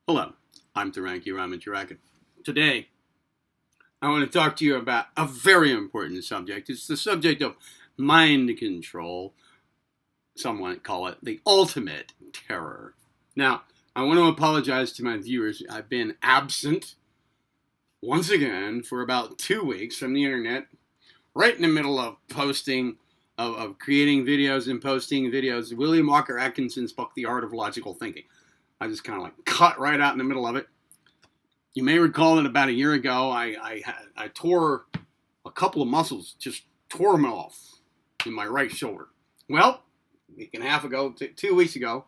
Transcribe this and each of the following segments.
Hello, I'm Taranki Ramacharaka. Today, I want to talk to you about a very important subject. It's the subject of mind control. Some might call it the ultimate terror. Now, I want to apologize to my viewers. I've been absent once again for about 2 weeks from the internet, right in the middle of posting, of creating videos and posting videos. William Walker Atkinson's book, The Art of Logical Thinking. I just kind of like cut right out in the middle of it. You may recall that about a year ago, I tore a couple of muscles, just tore them off in my right shoulder. Well, a week and a half ago, 2 weeks ago,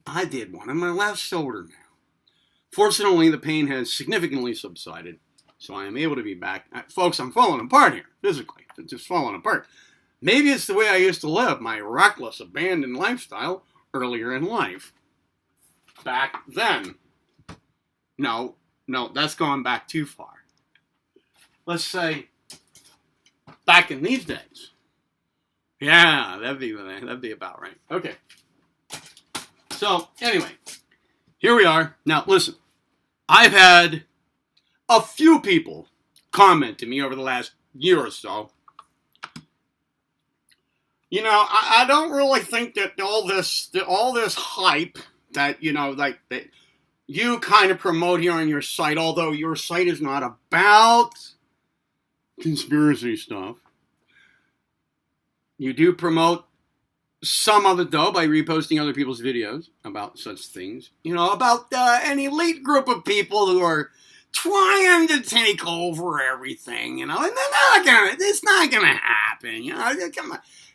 I did one on my left shoulder now. Fortunately, the pain has significantly subsided, so I am able to be back. Folks, I'm falling apart here, physically. I'm just falling apart. Maybe it's the way I used to live, my reckless, abandoned lifestyle earlier in life. Back then. No, that's gone back too far. Let's say back in these days. Yeah, that'd be about right. Okay. So, anyway, here we are. Now, listen. I've had a few people comment to me over the last year or so. You know, I don't really think that all this hype that, that you kind of promote here on your site, although your site is not about conspiracy stuff. You do promote some of it, though, by reposting other people's videos about such things. About an elite group of people who are trying to take over everything, and it's not gonna happen,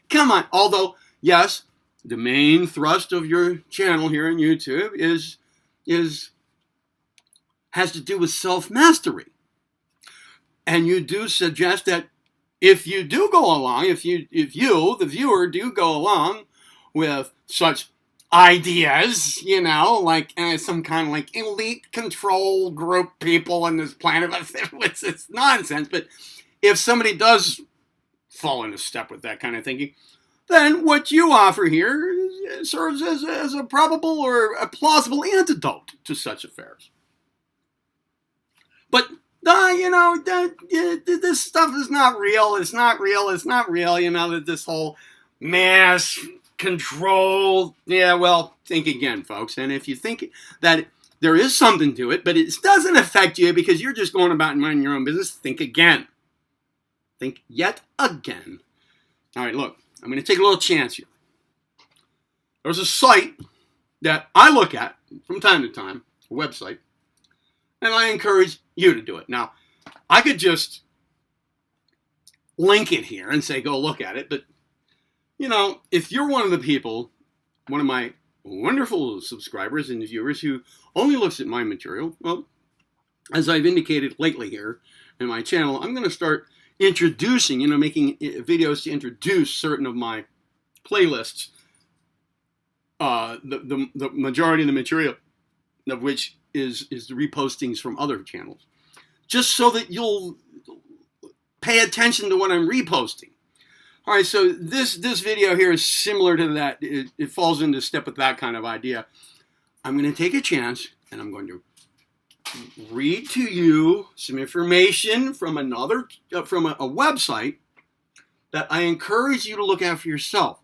come on. Although, yes, the main thrust of your channel here on YouTube has to do with self-mastery. And you do suggest that if you do go along, if you, the viewer, do go along with such ideas, like some kind of like elite control group people on this planet, it's nonsense. But if somebody does fall into step with that kind of thinking, then what you offer here serves as a probable or a plausible antidote to such affairs. But, this stuff is not real. It's not real. That this whole mass control. Yeah, well, think again, folks. And if you think that there is something to it, but it doesn't affect you because you're just going about and minding your own business, think again. Think yet again. All right, look. I'm going to take a little chance here. There's a site that I look at from time to time, a website, and I encourage you to do it. Now, I could just link it here and say, go look at it. But, if you're one of the people, one of my wonderful subscribers and viewers who only looks at my material, well, as I've indicated lately here in my channel, I'm going to start introducing, making videos to introduce certain of my playlists, the majority of the material of which is the repostings from other channels, just so that you'll pay attention to what I'm reposting. All right, so this video here is similar to that. It falls into step with that kind of idea. I'm going to take a chance, and I'm going to read to you some information from a website that I encourage you to look at for yourself.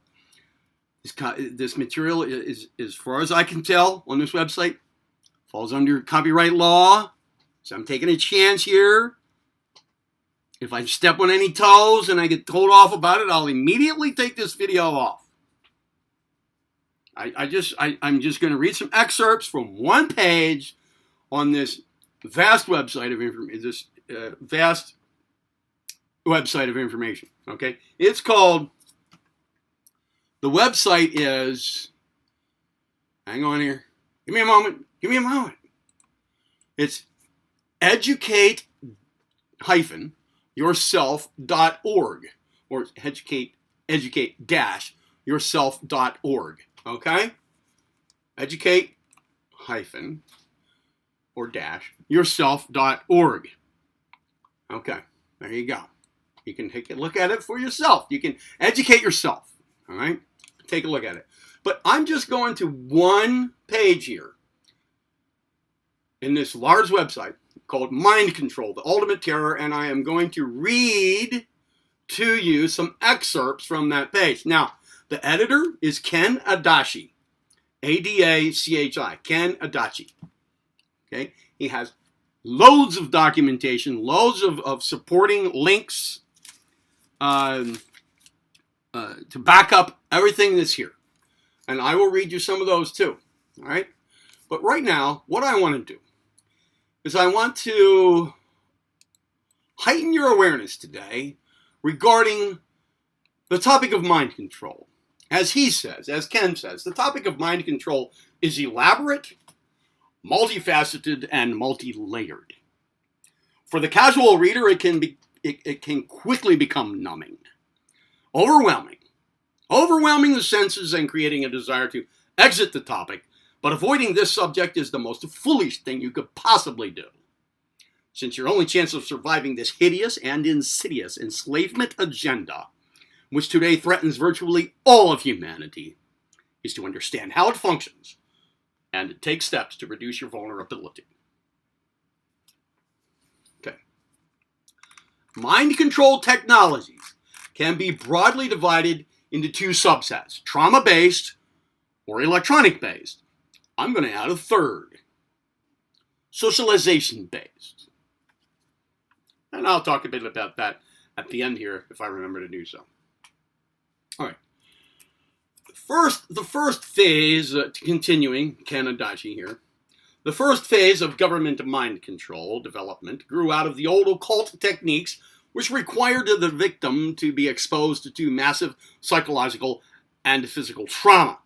This material is, as far as I can tell, on this website, falls under copyright law. So I'm taking a chance here. If I step on any toes and I get told off about it, I'll immediately take this video off. I'm just going to read some excerpts from one page on this vast website of information. Okay, it's called. The website is. Hang on here. Give me a moment. It's educate-yourself.org or educate-yourself.org. Okay, educate- or dash yourself.org. Okay, there you go. You can take a look at it for yourself. You can educate yourself. All right, take a look at it. But I'm just going to one page here in this large website called Mind Control, the Ultimate Terror, and I am going to read to you some excerpts from that page. Now, the editor is Ken Adachi, A-D-A-C-H-I, Ken Adachi. Okay, he has loads of documentation, loads of supporting links to back up everything that's here. And I will read you some of those too. All right? But right now, what I want to do is I want to heighten your awareness today regarding the topic of mind control. As he says, as Ken says, the topic of mind control is elaborate, multifaceted, and multi-layered. For the casual reader, it can quickly become numbing, overwhelming the senses and creating a desire to exit the topic, but avoiding this subject is the most foolish thing you could possibly do, since your only chance of surviving this hideous and insidious enslavement agenda, which today threatens virtually all of humanity, is to understand how it functions and to take steps to reduce your vulnerability. Okay. Mind control technologies can be broadly divided into two subsets, trauma-based or electronic-based. I'm going to add a third, socialization-based. And I'll talk a bit about that at the end here if I remember to do so. All right. The first phase, continuing, Ken Adachi here, the first phase of government mind control development grew out of the old occult techniques which required the victim to be exposed to massive psychological and physical trauma,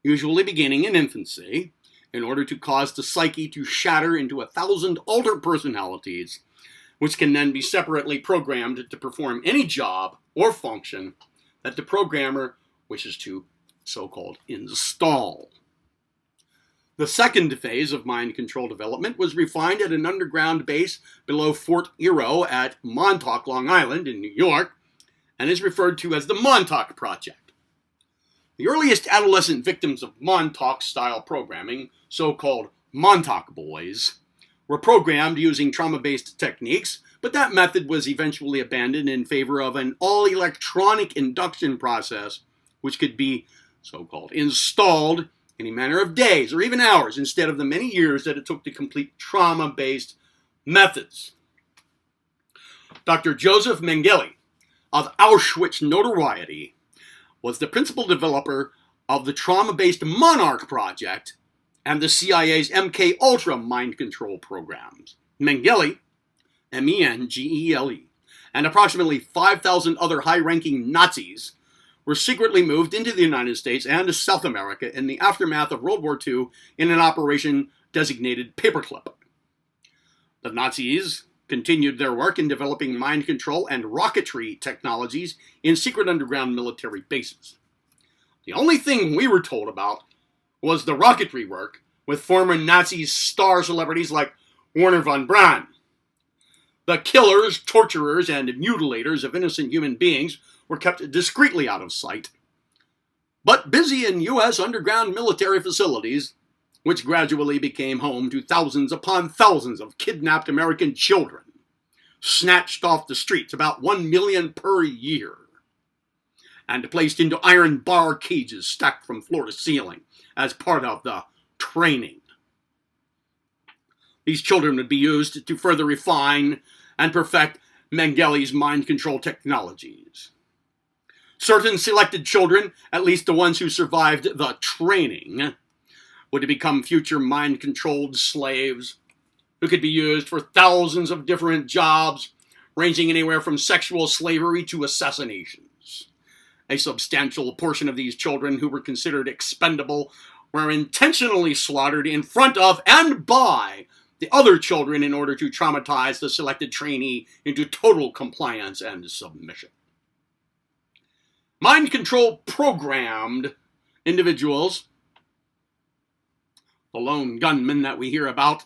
usually beginning in infancy, in order to cause the psyche to shatter into 1,000 altered personalities, which can then be separately programmed to perform any job or function that the programmer wishes to so-called install. The second phase of mind control development was refined at an underground base below Fort Erie at Montauk, Long Island in New York, and is referred to as the Montauk Project. The earliest adolescent victims of Montauk-style programming, so-called Montauk boys, were programmed using trauma-based techniques, but that method was eventually abandoned in favor of an all-electronic induction process, which could be so-called installed in a matter of days or even hours instead of the many years that it took to complete trauma-based methods. Dr. Joseph Mengele, of Auschwitz notoriety, was the principal developer of the trauma-based Montauk Project and the CIA's MK Ultra mind control programs. Mengele, M-E-N-G-E-L-E, and approximately 5,000 other high-ranking Nazis were secretly moved into the United States and South America in the aftermath of World War II in an operation designated Paperclip. The Nazis continued their work in developing mind control and rocketry technologies in secret underground military bases. The only thing we were told about was the rocketry work with former Nazi star celebrities like Werner von Braun. The killers, torturers, and mutilators of innocent human beings were kept discreetly out of sight, but busy in U.S. underground military facilities, which gradually became home to thousands upon thousands of kidnapped American children, snatched off the streets, about 1 million per year, and placed into iron bar cages stacked from floor to ceiling as part of the training. These children would be used to further refine and perfect Mengele's mind control technologies. Certain selected children, at least the ones who survived the training, would become future mind-controlled slaves who could be used for thousands of different jobs, ranging anywhere from sexual slavery to assassinations. A substantial portion of these children who were considered expendable were intentionally slaughtered in front of and by the other children in order to traumatize the selected trainee into total compliance and submission. Mind control programmed individuals, the lone gunmen that we hear about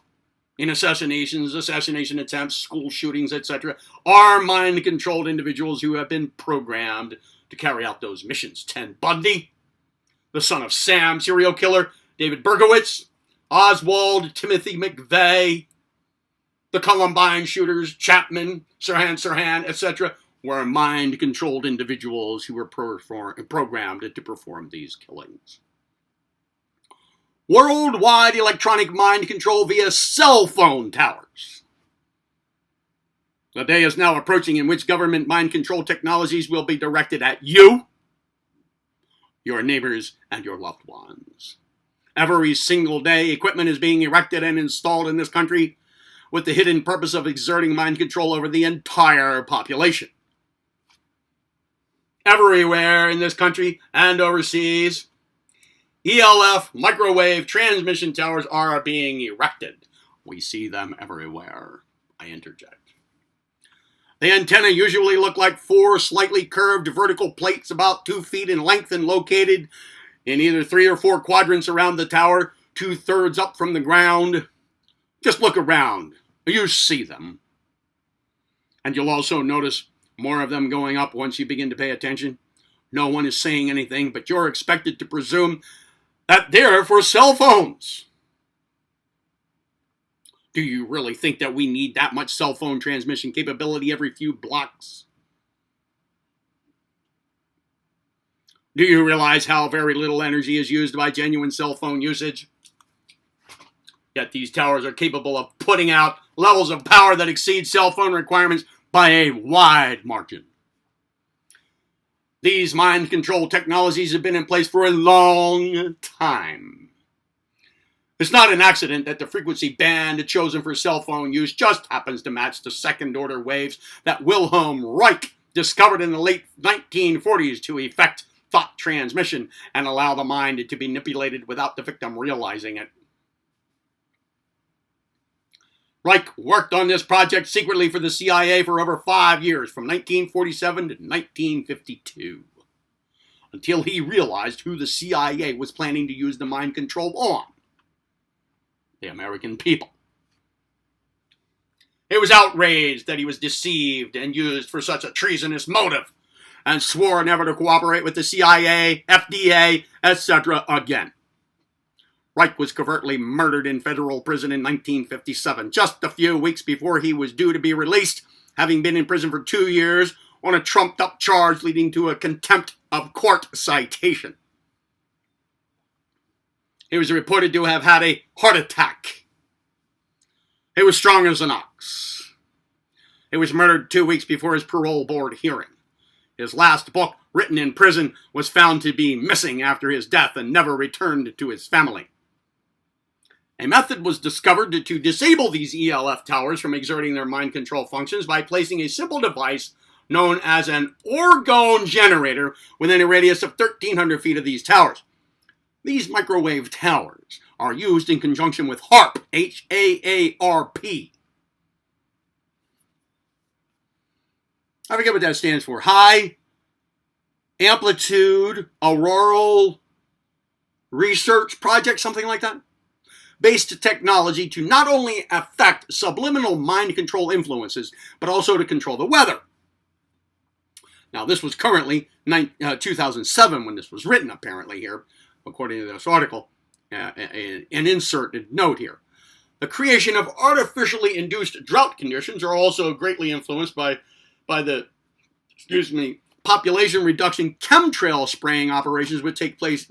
in assassinations, assassination attempts, school shootings, etc., are mind-controlled individuals who have been programmed to carry out those missions. Ted Bundy, the son of Sam serial killer, David Berkowitz, Oswald, Timothy McVeigh, the Columbine shooters, Chapman, Sirhan, etc., were mind-controlled individuals who were programmed to perform these killings. Worldwide electronic mind control via cell phone towers. The day is now approaching in which government mind control technologies will be directed at you, your neighbors, and your loved ones. Every single day, equipment is being erected and installed in this country with the hidden purpose of exerting mind control over the entire population. Everywhere in this country and overseas, ELF microwave transmission towers are being erected. We see them everywhere. I interject. The antenna usually look like 4 slightly curved vertical plates about 2 feet in length and located in either 3 or 4 quadrants around the tower, 2/3 up from the ground. Just look around. You see them. And you'll also notice more of them going up once you begin to pay attention. No one is saying anything, but you're expected to presume that they're for cell phones. Do you really think that we need that much cell phone transmission capability every few blocks? Do you realize how very little energy is used by genuine cell phone usage? Yet these towers are capable of putting out levels of power that exceed cell phone requirements by a wide margin. These mind control technologies have been in place for a long time. It's not an accident that the frequency band chosen for cell phone use just happens to match the second-order waves that Wilhelm Reich discovered in the late 1940s to effect thought transmission and allow the mind to be manipulated without the victim realizing it. Reich worked on this project secretly for the CIA for over 5 years, from 1947 to 1952, until he realized who the CIA was planning to use the mind control on: the American people. He was outraged that he was deceived and used for such a treasonous motive, and swore never to cooperate with the CIA, FDA, etc. again. Reich was covertly murdered in federal prison in 1957, just a few weeks before he was due to be released, having been in prison for 2 years on a trumped-up charge leading to a contempt of court citation. He was reported to have had a heart attack. He was strong as an ox. He was murdered 2 weeks before his parole board hearing. His last book, written in prison, was found to be missing after his death and never returned to his family. A method was discovered to disable these ELF towers from exerting their mind control functions by placing a simple device known as an orgone generator within a radius of 1,300 feet of these towers. These microwave towers are used in conjunction with HAARP, H-A-A-R-P. I forget what that stands for. High Amplitude Auroral Research Project, something like that. Based technology to not only affect subliminal mind control influences, but also to control the weather. Now, this was currently 2007 when this was written, apparently here, according to this article. An inserted note here. The creation of artificially induced drought conditions are also greatly influenced by the, population reduction chemtrail spraying operations which take place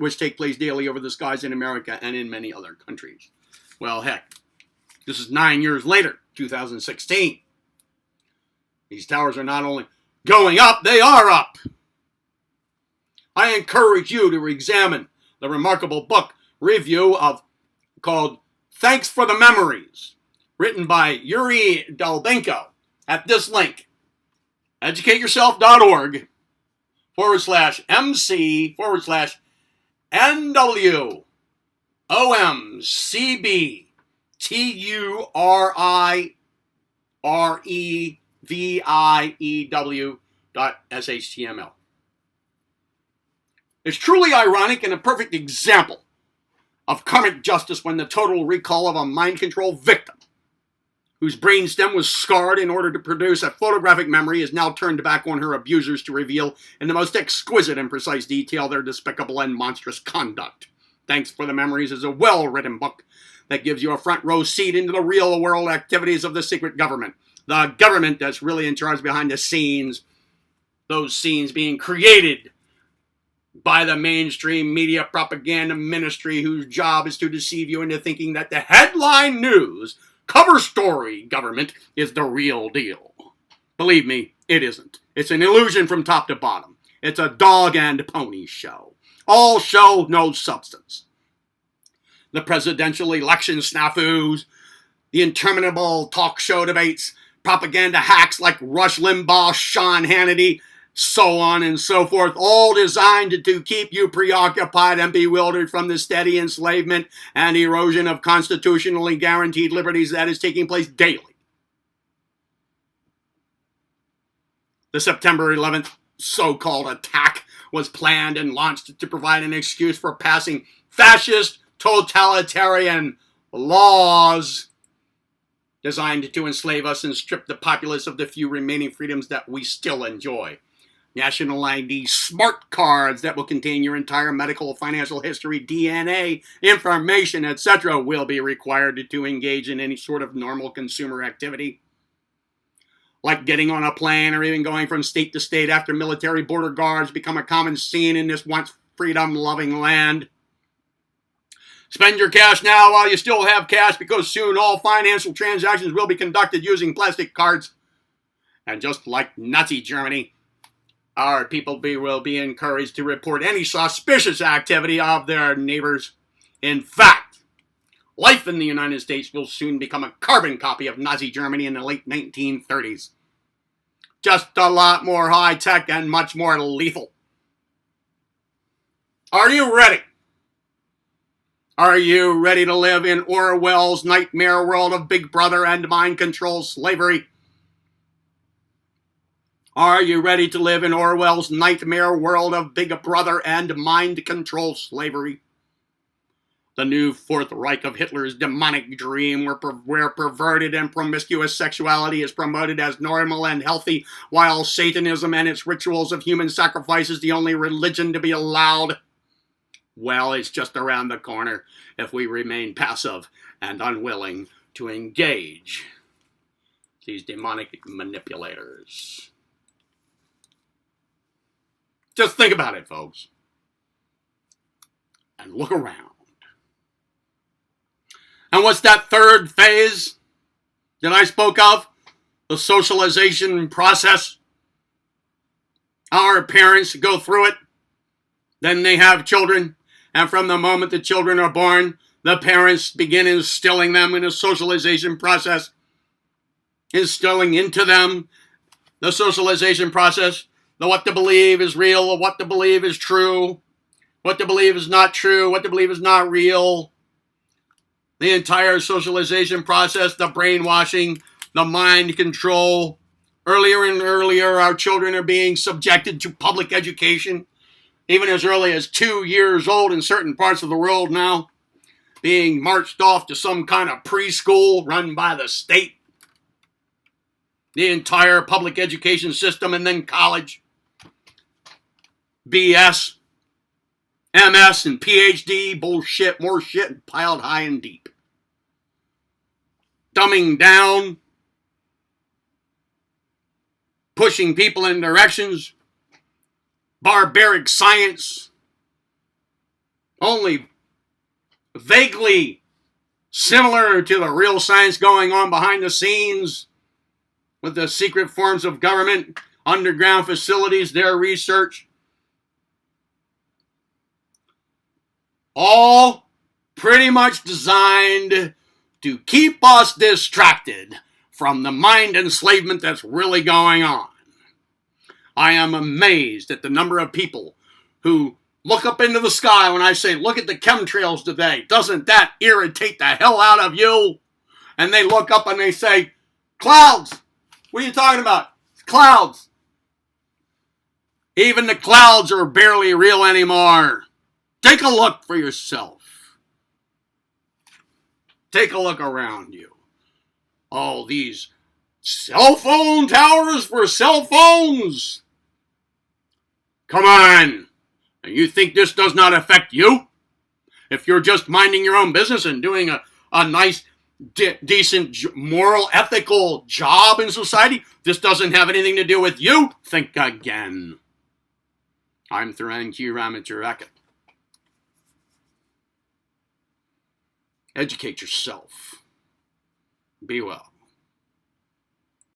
daily over the skies in America and in many other countries. Well, heck, this is 9 years later, 2016. These towers are not only going up, they are up. I encourage you to examine the remarkable book review called Thanks for the Memories, written by Yuri Dolbenko at this link, educateyourself.org/MCforward/NWOMCBTURIEVIEW.SHTML. It's truly ironic and a perfect example of karmic justice when the total recall of a mind control victim whose brainstem was scarred in order to produce a photographic memory is now turned back on her abusers to reveal in the most exquisite and precise detail their despicable and monstrous conduct. Thanks for the Memories is a well-written book that gives you a front row seat into the real world activities of the secret government. The government that's really in charge behind the scenes. Those scenes being created by the mainstream media propaganda ministry whose job is to deceive you into thinking that the headline news, cover story government is the real deal. Believe me, it isn't. It's an illusion from top to bottom. It's a dog and pony show. All show, no substance. The presidential election snafus, the interminable talk show debates, propaganda hacks like Rush Limbaugh, Sean Hannity, so on and so forth, all designed to keep you preoccupied and bewildered from the steady enslavement and erosion of constitutionally guaranteed liberties that is taking place daily. The September 11th so-called attack was planned and launched to provide an excuse for passing fascist, totalitarian laws designed to enslave us and strip the populace of the few remaining freedoms that we still enjoy. National ID smart cards that will contain your entire medical, financial history, DNA, information, etc. will be required to engage in any sort of normal consumer activity. Like getting on a plane or even going from state to state after military border guards become a common scene in this once freedom-loving land. Spend your cash now while you still have cash, because soon all financial transactions will be conducted using plastic cards. And just like Nazi Germany, our people will be encouraged to report any suspicious activity of their neighbors. In fact, life in the United States will soon become a carbon copy of Nazi Germany in the late 1930s. Just a lot more high-tech and much more lethal. Are you ready? Are you ready to live in Orwell's nightmare world of Big Brother and mind control slavery? Are you ready to live in Orwell's nightmare world of Big Brother and mind control slavery? The new Fourth Reich of Hitler's demonic dream where perverted and promiscuous sexuality is promoted as normal and healthy, while Satanism and its rituals of human sacrifice is the only religion to be allowed. Well, it's just around the corner if we remain passive and unwilling to engage these demonic manipulators. Just think about it, folks. And look around. And what's that third phase that I spoke of? The socialization process. Our parents go through it. Then they have children. And from the moment the children are born, the parents begin instilling them in a socialization process. Instilling into them the socialization process. The what to believe is real, what to believe is true, what to believe is not true, what to believe is not real. The entire socialization process, the brainwashing, the mind control. Earlier and earlier, our children are being subjected to public education, even as early as 2 years old in certain parts of the world now, being marched off to some kind of preschool run by the state. The entire public education system, and then college. BS, MS, and PhD, bullshit, more shit, piled high and deep. Dumbing down, pushing people in directions, barbaric science, only vaguely similar to the real science going on behind the scenes with the secret forms of government, underground facilities, their research. All pretty much designed to keep us distracted from the mind enslavement that's really going on. I am amazed at the number of people who look up into the sky when I say, look at the chemtrails today. Doesn't that irritate the hell out of you? And they look up and they say, clouds. What are you talking about? Clouds. Even the clouds are barely real anymore. Take a look for yourself. Take a look around you. All these cell phone towers for cell phones. Come on. And you think this does not affect you? If you're just minding your own business and doing a a nice, decent, moral, ethical job in society. This doesn't have anything to do with you. Think again. I'm Thuranki Ramacharakat. Educate yourself. Be well.